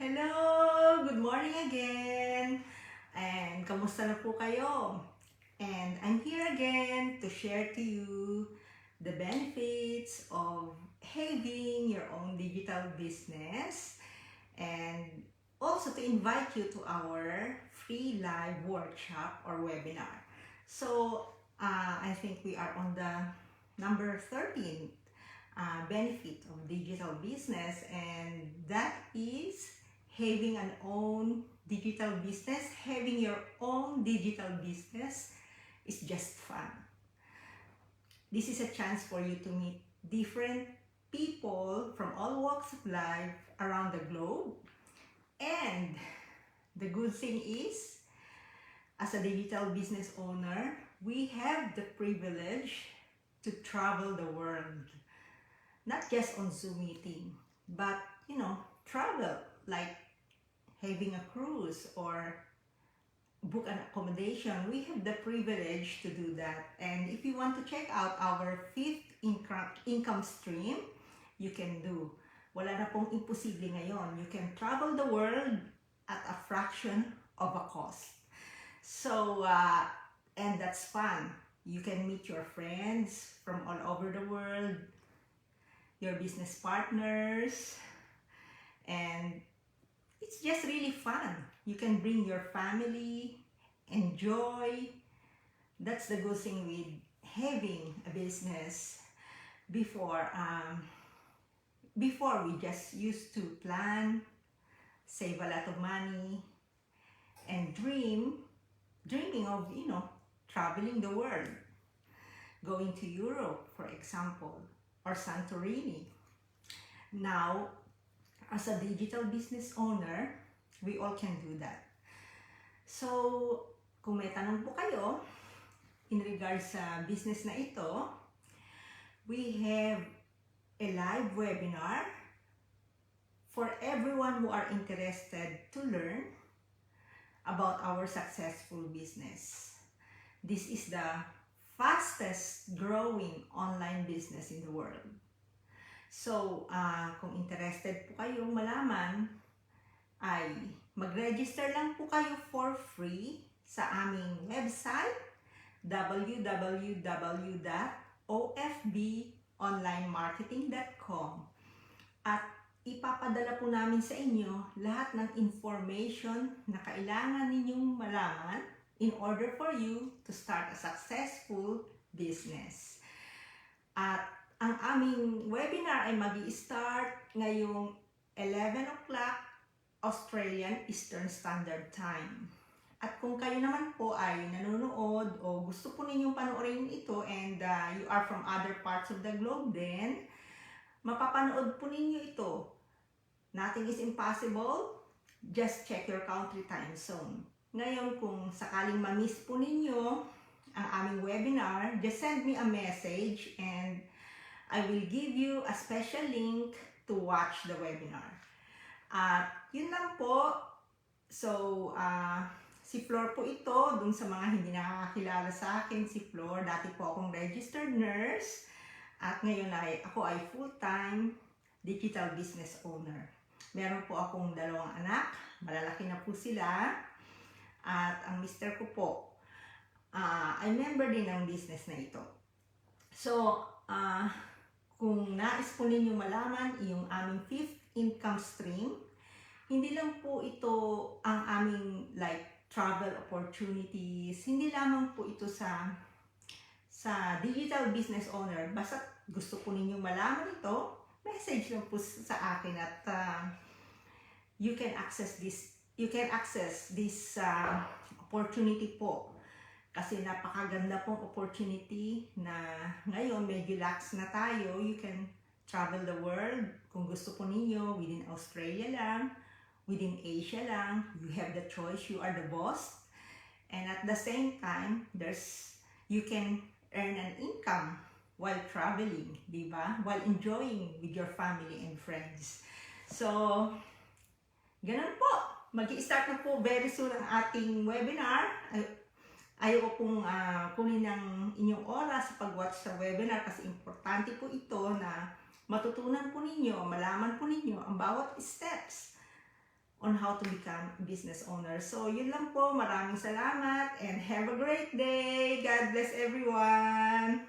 Hello! Good morning again! And kamusta na po kayo? And I'm here again to share to you the benefits of having your own digital business and also to invite you to our free live workshop or webinar. So, I think we are on the number 13 benefit of digital business, and that is having an own digital business. Having your own digital business is just fun. This is a chance for you to meet different people from all walks of life around the globe. And the good thing is, as a digital business owner, we have the privilege to travel the world. Not just on Zoom meeting, but travel, like having a cruise or book an accommodation. We have the privilege to do that. And if you want to check out our fifth income stream, you can do. Wala na pong imposible ngayon. You can travel the world at a fraction of a cost. So, and that's fun. You can meet your friends from all over the world, your business partners, and it's just really fun. You can bring your family, enjoy. That's the good thing with having a business. Before we just used to plan, save a lot of money, and dreaming of traveling the world, going to Europe, for example, or Santorini. Now, as a digital business owner, we all can do that. So, kung may tanong po kayo in regards sa business na ito, we have a live webinar for everyone who are interested to learn about our successful business. This is the fastest growing online business in the world. So, kung interested po kayong malaman, ay mag-register lang po kayo for free sa aming website www.ofbonlinemarketing.com, at ipapadala po namin sa inyo lahat ng information na kailangan ninyong malaman in order for you to start a successful business. At ang aming webinar ay mag-i-start ngayong 11 o'clock Australian Eastern Standard Time. At kung kayo naman po ay nanonood o gusto po ninyong panoorin ito and you are from other parts of the globe, then mapapanood po ninyo ito. Nothing is impossible. Just check your country time zone. Ngayon, kung sakaling ma-miss po ninyo ang aming webinar, just send me a message and I will give you a special link to watch the webinar. At yun lang po. So, si Flor po ito, dun sa mga hindi nakakakilala sa akin, si Flor, dati po akong registered nurse at ngayon ako ay full-time digital business owner. Meron po akong 2 anak, malalaki na po sila, at ang mister ko po ay member din ng business na ito. So, kung nais po ninyong malaman yung aming fifth income stream, hindi lang po ito ang aming travel opportunities, hindi lamang po ito sa digital business owner. Basta gusto po ninyong malaman ito, message lang po sa akin at you can access this opportunity po. Kasi napakaganda pong opportunity na ngayon medyo lax na tayo. You can travel the world kung gusto po ninyo, within Australia lang, within Asia lang. You have the choice, you are the boss. And at the same time, you can earn an income while traveling, di ba? While enjoying with your family and friends. So, ganun po. Mag-i-start na po very soon ang ating webinar. Ayaw pong kunin ng inyong oras sa pag-watch sa webinar kasi importante po ito na matutunan po ninyo, malaman po ninyo ang bawat steps on how to become a business owner. So yun lang po, maraming salamat and have a great day. God bless everyone.